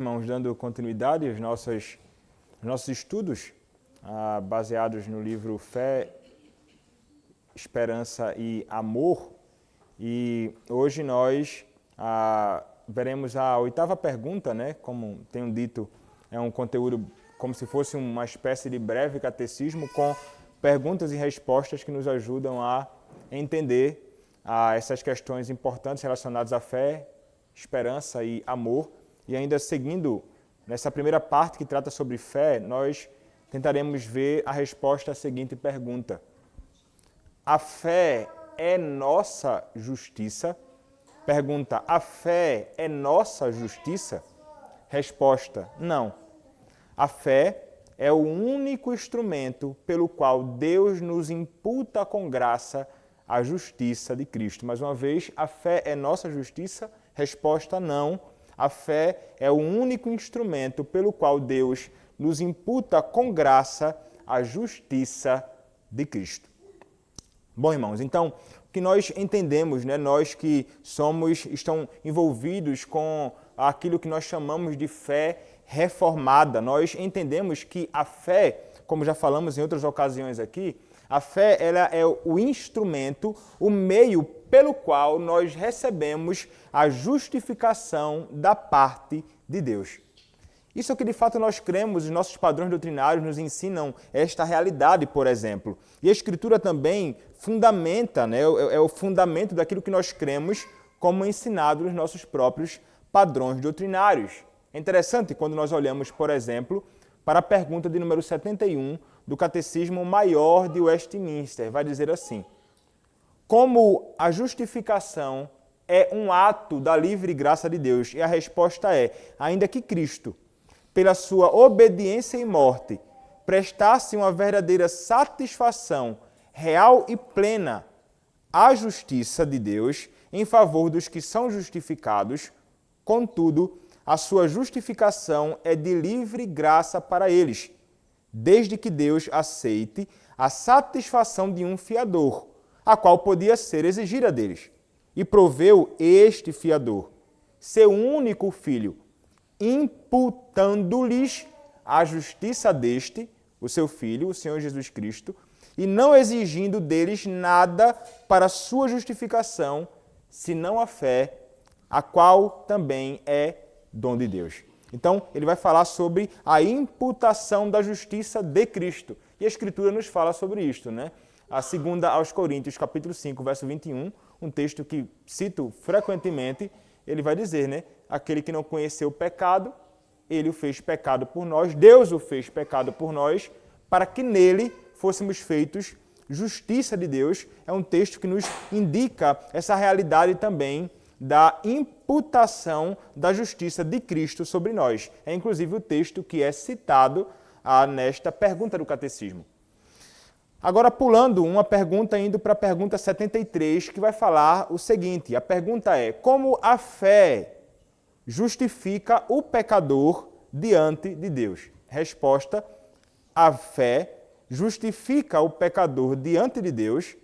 Irmãos, dando continuidade aos nossos estudos, baseados no livro Fé, Esperança e Amor. E hoje nós veremos a oitava pergunta, né? Como tenho dito, é um conteúdo como se fosse uma espécie de breve catecismo com perguntas e respostas que nos ajudam a entender essas questões importantes relacionadas à fé, esperança e amor. E ainda seguindo nessa primeira parte que trata sobre fé, nós tentaremos ver a resposta à seguinte pergunta: a fé é nossa justiça? Pergunta: a fé é nossa justiça? Resposta: não. A fé é o único instrumento pelo qual Deus nos imputa com graça a justiça de Cristo. Mais uma vez, a fé é nossa justiça? Resposta: não. A fé é o único instrumento pelo qual Deus nos imputa com graça a justiça de Cristo. Bom, irmãos, então, o que nós entendemos, né, nós que estão envolvidos com aquilo que nós chamamos de fé reformada, nós entendemos que a fé, como já falamos em outras ocasiões aqui, a fé ela é o instrumento, o meio pelo qual nós recebemos a justificação da parte de Deus. Isso é o que de fato nós cremos, os nossos padrões doutrinários nos ensinam esta realidade, por exemplo. E a Escritura também fundamenta, né, é o fundamento daquilo que nós cremos, como ensinado nos nossos próprios padrões doutrinários. É interessante quando nós olhamos, por exemplo, para a pergunta de número 71 do Catecismo Maior de Westminster. Vai dizer assim: como a justificação é um ato da livre graça de Deus? E a resposta é: ainda que Cristo, pela sua obediência e morte, prestasse uma verdadeira satisfação real e plena à justiça de Deus em favor dos que são justificados, contudo, a sua justificação é de livre graça para eles, desde que Deus aceite a satisfação de um fiador, a qual podia ser exigida deles, e proveu este fiador, seu único filho, imputando-lhes a justiça deste, o seu filho, o Senhor Jesus Cristo, e não exigindo deles nada para sua justificação, senão a fé, a qual também é dom de Deus. Então, ele vai falar sobre a imputação da justiça de Cristo. E a Escritura nos fala sobre isto, né? A segunda aos Coríntios, capítulo 5, verso 21, um texto que cito frequentemente, ele vai dizer, né? Aquele que não conheceu o pecado, ele o fez pecado por nós, Deus o fez pecado por nós, para que nele fôssemos feitos justiça de Deus. É um texto que nos indica essa realidade também da imputação da justiça de Cristo sobre nós. É inclusive o texto que é citado nesta pergunta do Catecismo. Agora, pulando uma pergunta, indo para a pergunta 73, que vai falar o seguinte: a pergunta é: como a fé justifica o pecador diante de Deus? Resposta: a fé justifica o pecador diante de Deus,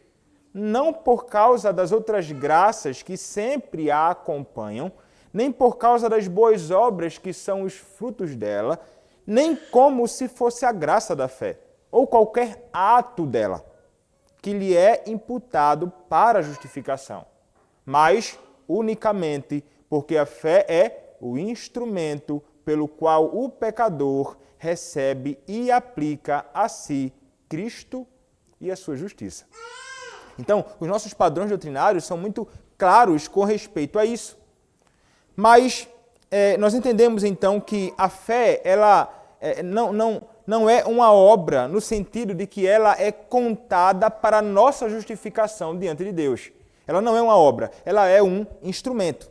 não por causa das outras graças que sempre a acompanham, nem por causa das boas obras que são os frutos dela, nem como se fosse a graça da fé, ou qualquer ato dela, que lhe é imputado para a justificação, mas unicamente porque a fé é o instrumento pelo qual o pecador recebe e aplica a si Cristo e a sua justiça. Então, os nossos padrões doutrinários são muito claros com respeito a isso. Mas nós entendemos então que a fé ela não é uma obra no sentido de que ela é contada para a nossa justificação diante de Deus. Ela não é uma obra, ela é um instrumento.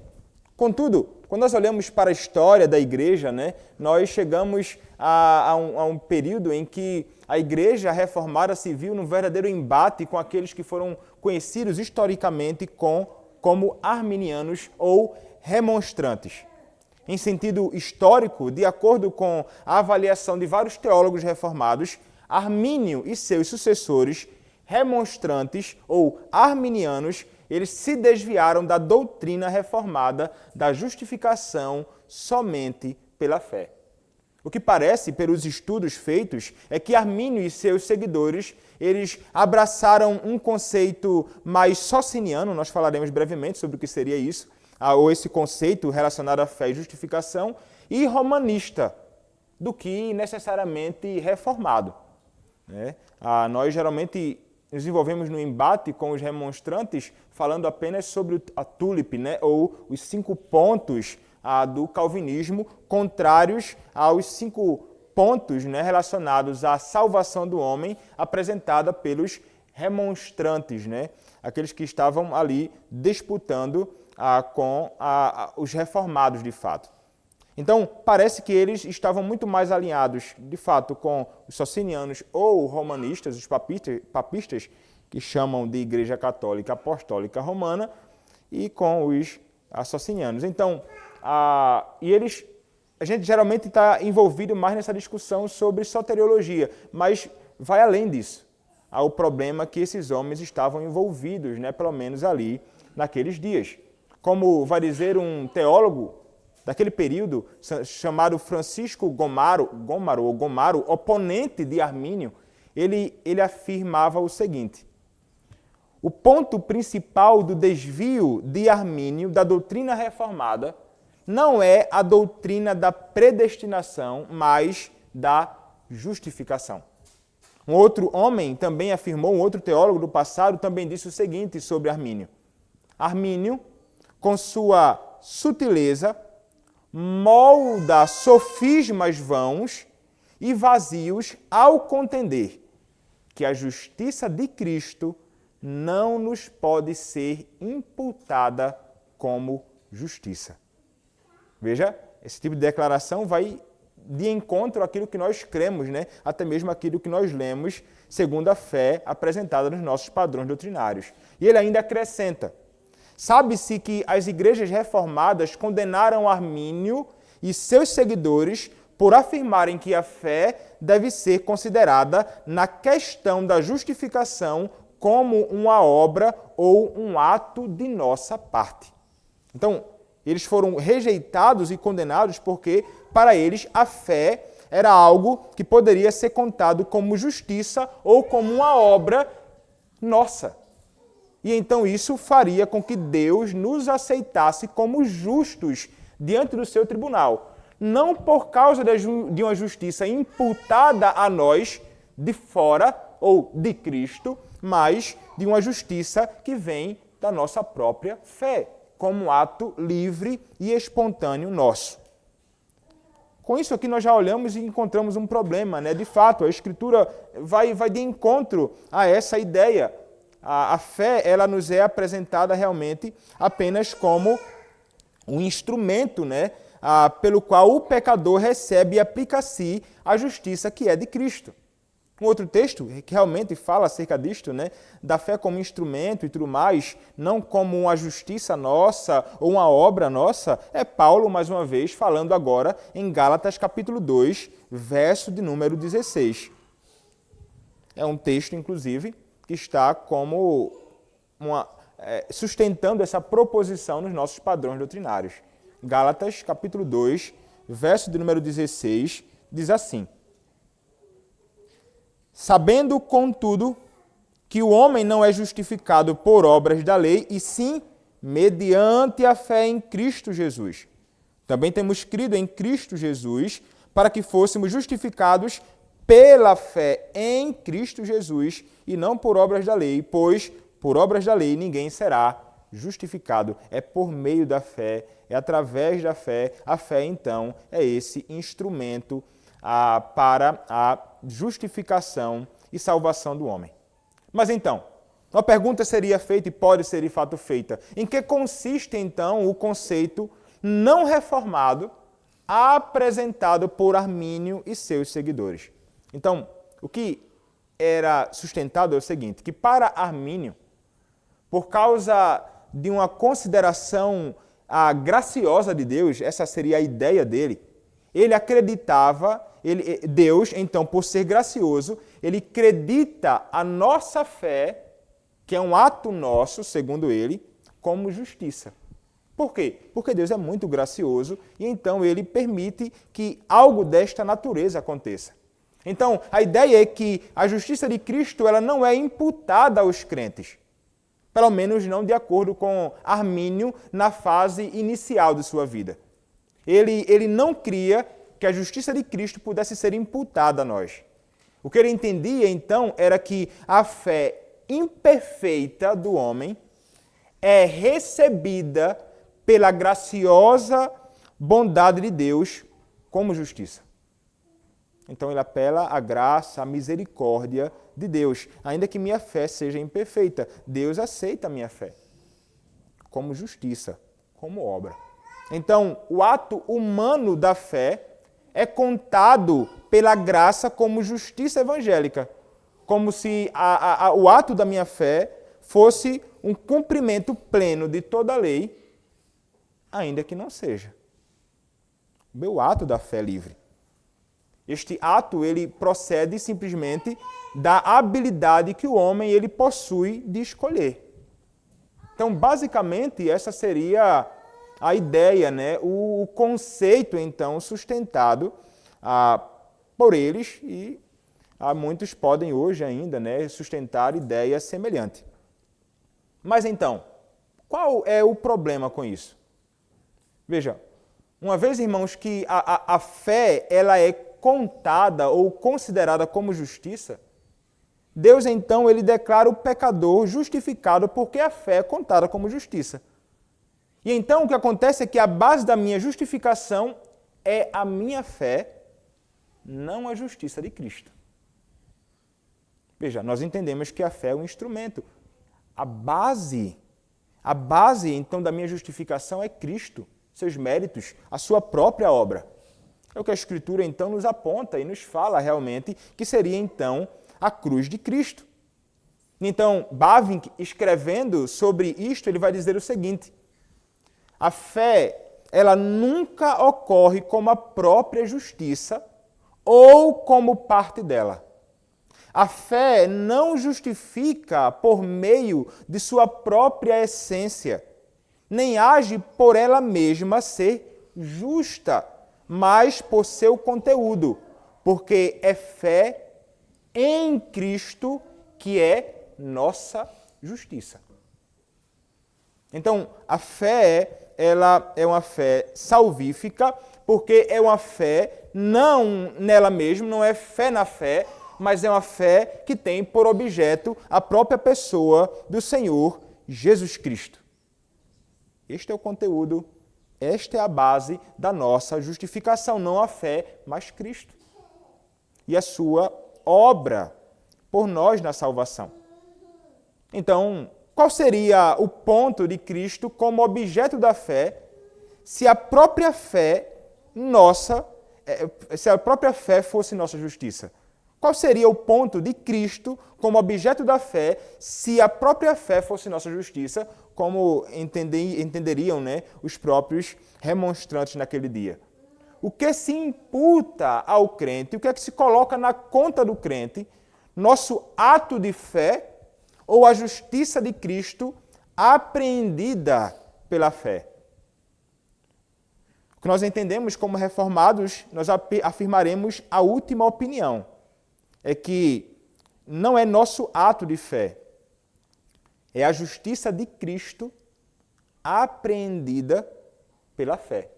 Contudo, quando nós olhamos para a história da igreja, né, nós chegamos a um período em que a igreja reformada se viu num verdadeiro embate com aqueles que foram conhecidos historicamente como arminianos ou remonstrantes. Em sentido histórico, de acordo com a avaliação de vários teólogos reformados, Armínio e seus sucessores, remonstrantes ou arminianos, eles se desviaram da doutrina reformada da justificação somente pela fé. O que parece, pelos estudos feitos, é que Armínio e seus seguidores, eles abraçaram um conceito mais sociniano, nós falaremos brevemente sobre o que seria isso, ou esse conceito relacionado à fé e justificação, e romanista, do que necessariamente reformado. Nós geralmente nos envolvemos no embate com os remonstrantes falando apenas sobre a tulip, ou os 5 pontos do calvinismo, contrários aos 5 pontos relacionados à salvação do homem apresentada pelos remonstrantes, aqueles que estavam ali disputando com os reformados de fato. Então, parece que eles estavam muito mais alinhados, de fato, com os socinianos ou romanistas, os papistas, que chamam de Igreja Católica Apostólica Romana, e com os socinianos. Então, a gente geralmente está envolvido mais nessa discussão sobre soteriologia, mas vai além disso. Há o problema que esses homens estavam envolvidos, pelo menos ali, naqueles dias. Como vai dizer um teólogo daquele período, chamado Francisco Gomaro, oponente de Armínio, ele afirmava o seguinte: o ponto principal do desvio de Armínio da doutrina reformada não é a doutrina da predestinação, mas da justificação. Um outro homem também afirmou, um outro teólogo do passado também disse o seguinte sobre Armínio: Armínio, com sua sutileza, molda sofismas vãos e vazios ao contender que a justiça de Cristo não nos pode ser imputada como justiça. Veja, esse tipo de declaração vai de encontro àquilo que nós cremos, até mesmo aquilo que nós lemos segundo a fé apresentada nos nossos padrões doutrinários. E ele ainda acrescenta: sabe-se que as igrejas reformadas condenaram Armínio e seus seguidores por afirmarem que a fé deve ser considerada na questão da justificação como uma obra ou um ato de nossa parte. Então, eles foram rejeitados e condenados porque, para eles, a fé era algo que poderia ser contado como justiça ou como uma obra nossa. E então isso faria com que Deus nos aceitasse como justos diante do seu tribunal. Não por causa de uma justiça imputada a nós de fora ou de Cristo, mas de uma justiça que vem da nossa própria fé, como um ato livre e espontâneo nosso. Com isso aqui nós já olhamos e encontramos um problema, De fato, a Escritura vai de encontro a essa ideia. A fé, ela nos é apresentada realmente apenas como um instrumento, pelo qual o pecador recebe e aplica a si a justiça que é de Cristo. Um outro texto que realmente fala acerca disto, da fé como instrumento e tudo mais, não como uma justiça nossa ou uma obra nossa, é Paulo, mais uma vez, falando agora em Gálatas capítulo 2, verso de número 16. É um texto, inclusive, que está como sustentando essa proposição nos nossos padrões doutrinários. Gálatas, capítulo 2, verso de número 16, diz assim: sabendo, contudo, que o homem não é justificado por obras da lei, e sim mediante a fé em Cristo Jesus. Também temos crido em Cristo Jesus para que fôssemos justificados pela fé em Cristo Jesus e não por obras da lei, pois por obras da lei ninguém será justificado. É por meio da fé, é através da fé. A fé, então, é esse instrumento para a justificação e salvação do homem. Mas então, uma pergunta seria feita e pode ser de fato feita: em que consiste então o conceito não reformado apresentado por Armínio e seus seguidores? Então, o que era sustentado é o seguinte, que para Armínio, por causa de uma consideração graciosa de Deus, essa seria a ideia dele, ele acreditava, Deus, então, por ser gracioso, ele acredita a nossa fé, que é um ato nosso, segundo ele, como justiça. Por quê? Porque Deus é muito gracioso e então Ele permite que algo desta natureza aconteça. Então, a ideia é que a justiça de Cristo ela não é imputada aos crentes. Pelo menos não de acordo com Armínio na fase inicial de sua vida. Ele não cria que a justiça de Cristo pudesse ser imputada a nós. O que ele entendia, então, era que a fé imperfeita do homem é recebida pela graciosa bondade de Deus como justiça. Então ele apela à graça, à misericórdia de Deus. Ainda que minha fé seja imperfeita, Deus aceita a minha fé como justiça, como obra. Então, o ato humano da fé é contado pela graça como justiça evangélica, como se o ato da minha fé fosse um cumprimento pleno de toda a lei, ainda que não seja. O meu ato da fé é livre. Este ato, ele procede simplesmente da habilidade que o homem ele possui de escolher. Então, basicamente, essa seria a ideia, né? O conceito, então, sustentado por eles e muitos podem hoje ainda, né, sustentar ideia semelhante. Mas então, qual é o problema com isso? Veja, uma vez, irmãos, que a fé ela é contada ou considerada como justiça, Deus, então, ele declara o pecador justificado porque a fé é contada como justiça. E então o que acontece é que a base da minha justificação é a minha fé, não a justiça de Cristo. Veja, nós entendemos que a fé é um instrumento. A base, então, da minha justificação é Cristo, seus méritos, a sua própria obra. É o que a Escritura, então, nos aponta e nos fala realmente que seria, então, a cruz de Cristo. Então, Bavinck, escrevendo sobre isto, ele vai dizer o seguinte: a fé, ela nunca ocorre como a própria justiça ou como parte dela. A fé não justifica por meio de sua própria essência, nem age por ela mesma ser justa, mas por seu conteúdo, porque é fé em Cristo que é nossa justiça. Então, a fé, ela é uma fé salvífica, porque é uma fé não nela mesma, não é fé na fé, mas é uma fé que tem por objeto a própria pessoa do Senhor Jesus Cristo. Este é o conteúdo, esta é a base da nossa justificação, não a fé, mas Cristo. E a sua obra por nós na salvação. Então, qual seria o ponto de Cristo como objeto da fé, se a própria fé fosse nossa justiça? Qual seria o ponto de Cristo como objeto da fé, se a própria fé fosse nossa justiça, como entenderiam, né, os próprios remonstrantes naquele dia? O que se imputa ao crente, o que é que se coloca na conta do crente, nosso ato de fé ou a justiça de Cristo apreendida pela fé? O que nós entendemos como reformados, nós afirmaremos a última opinião. É que não é nosso ato de fé, é a justiça de Cristo apreendida pela fé.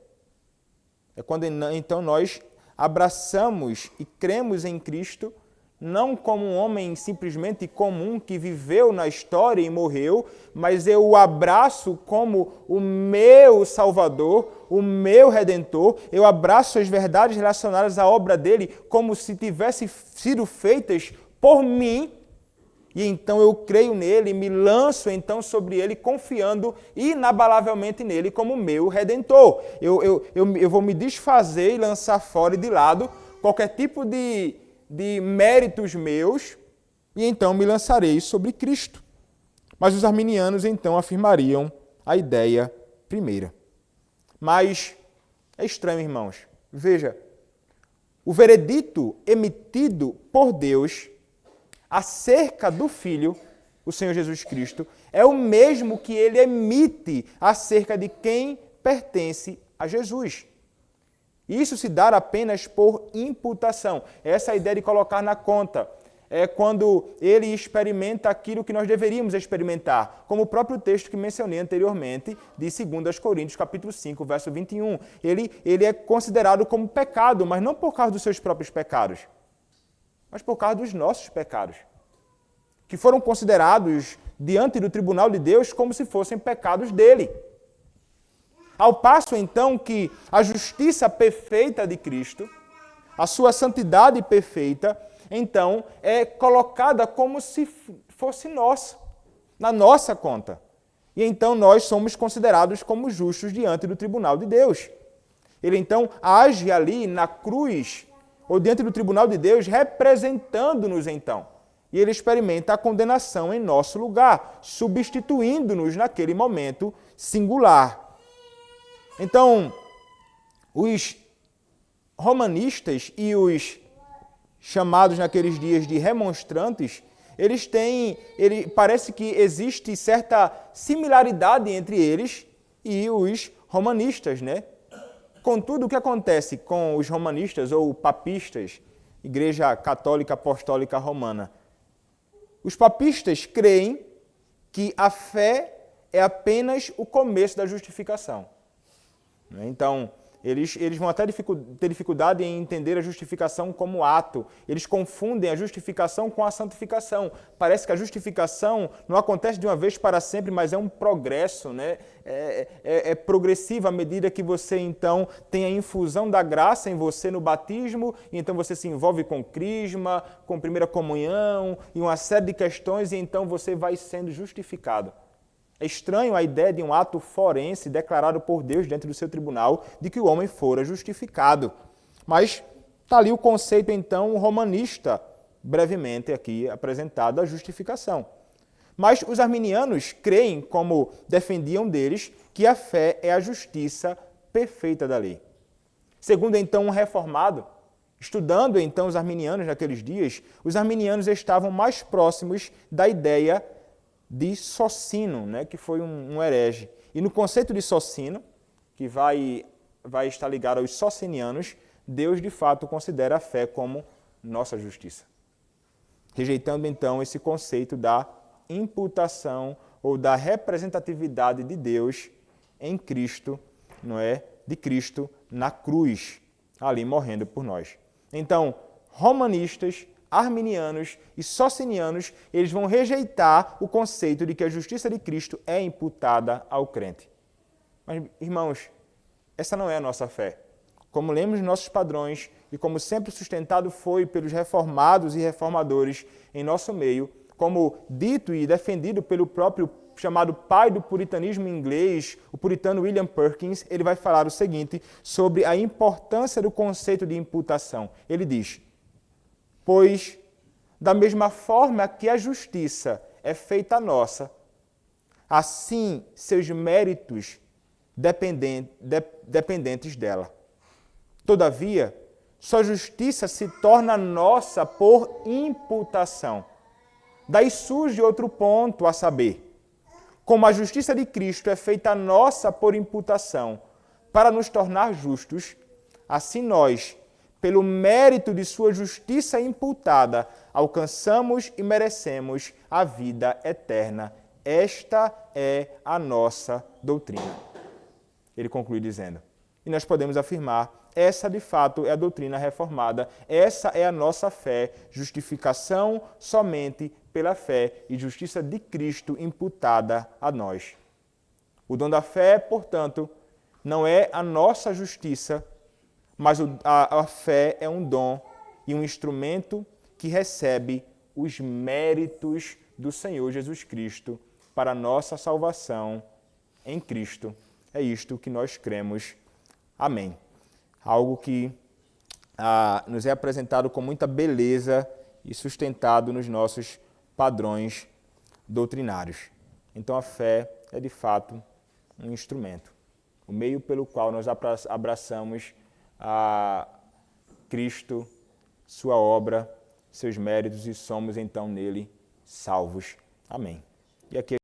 É quando então nós abraçamos e cremos em Cristo, não como um homem simplesmente comum que viveu na história e morreu, mas eu o abraço como o meu Salvador, o meu Redentor. Eu abraço as verdades relacionadas à obra dele como se tivessem sido feitas por mim. E então eu creio nele, me lanço então sobre ele, confiando inabalavelmente nele como meu Redentor. Eu vou me desfazer e lançar fora e de lado qualquer tipo de méritos meus, e então me lançarei sobre Cristo. Mas os arminianos então afirmariam a ideia primeira. Mas é estranho, irmãos. Veja, o veredito emitido por Deus acerca do Filho o Senhor Jesus Cristo, é o mesmo que ele emite acerca de quem pertence a Jesus. Isso se dá apenas por imputação. Essa é a ideia de colocar na conta. É quando ele experimenta aquilo que nós deveríamos experimentar, como o próprio texto que mencionei anteriormente, de 2 Coríntios, capítulo 5, verso 21. Ele é considerado como pecado, mas não por causa dos seus próprios pecados, mas por causa dos nossos pecados, que foram considerados diante do tribunal de Deus como se fossem pecados dele. Ao passo, então, que a justiça perfeita de Cristo, a sua santidade perfeita, então, é colocada como se fosse nossa, na nossa conta. E então nós somos considerados como justos diante do tribunal de Deus. Ele então age ali na cruz, ou diante do tribunal de Deus, representando-nos então. E ele experimenta a condenação em nosso lugar, substituindo-nos naquele momento singular. Então, os romanistas e os chamados naqueles dias de remonstrantes, parece que existe certa similaridade entre eles e os romanistas, né? Contudo, o que acontece com os romanistas ou papistas, Igreja Católica Apostólica Romana? Os papistas creem que a fé é apenas o começo da justificação. Então, eles vão até ter dificuldade em entender a justificação como ato. Eles confundem a justificação com a santificação. Parece que a justificação não acontece de uma vez para sempre, mas é um progresso, né? É progressivo à medida que você, então, tem a infusão da graça em você no batismo, e então você se envolve com crisma, com primeira comunhão, e uma série de questões, e então você vai sendo justificado. É estranho a ideia de um ato forense declarado por Deus diante do seu tribunal de que o homem fora justificado. Mas está ali o conceito, então, romanista, brevemente aqui apresentado, da justificação. Mas os arminianos creem, como defendiam deles, que a fé é a justiça perfeita da lei. Segundo, então, um reformado, estudando, então, os arminianos naqueles dias, os arminianos estavam mais próximos da ideia de Socino, né, que foi um herege. E no conceito de Socino, que vai estar ligado aos socinianos, Deus de fato considera a fé como nossa justiça. Rejeitando então esse conceito da imputação ou da representatividade de Deus em Cristo, não é? De Cristo na cruz, ali morrendo por nós. Então, romanistas, arminianos e socinianos, eles vão rejeitar o conceito de que a justiça de Cristo é imputada ao crente. Mas, irmãos, essa não é a nossa fé. Como lemos nos nossos padrões e como sempre sustentado foi pelos reformados e reformadores em nosso meio, como dito e defendido pelo próprio chamado pai do puritanismo inglês, o puritano William Perkins, ele vai falar o seguinte sobre a importância do conceito de imputação. Ele diz: pois, da mesma forma que a justiça é feita nossa, assim seus méritos dependentes dela. Todavia, sua justiça se torna nossa por imputação. Daí surge outro ponto a saber. Como a justiça de Cristo é feita nossa por imputação, para nos tornar justos, assim nós, pelo mérito de sua justiça imputada, alcançamos e merecemos a vida eterna. Esta é a nossa doutrina. Ele conclui dizendo, e nós podemos afirmar, essa de fato é a doutrina reformada, essa é a nossa fé, justificação somente pela fé e justiça de Cristo imputada a nós. O dom da fé, portanto, não é a nossa justiça, mas a fé é um dom e um instrumento que recebe os méritos do Senhor Jesus Cristo para a nossa salvação em Cristo. É isto que nós cremos. Amém. Algo que nos é apresentado com muita beleza e sustentado nos nossos padrões doutrinários. Então a fé é de fato um instrumento, o meio pelo qual nós abraçamos a Cristo, sua obra, seus méritos e somos então nele salvos. Amém. E aqui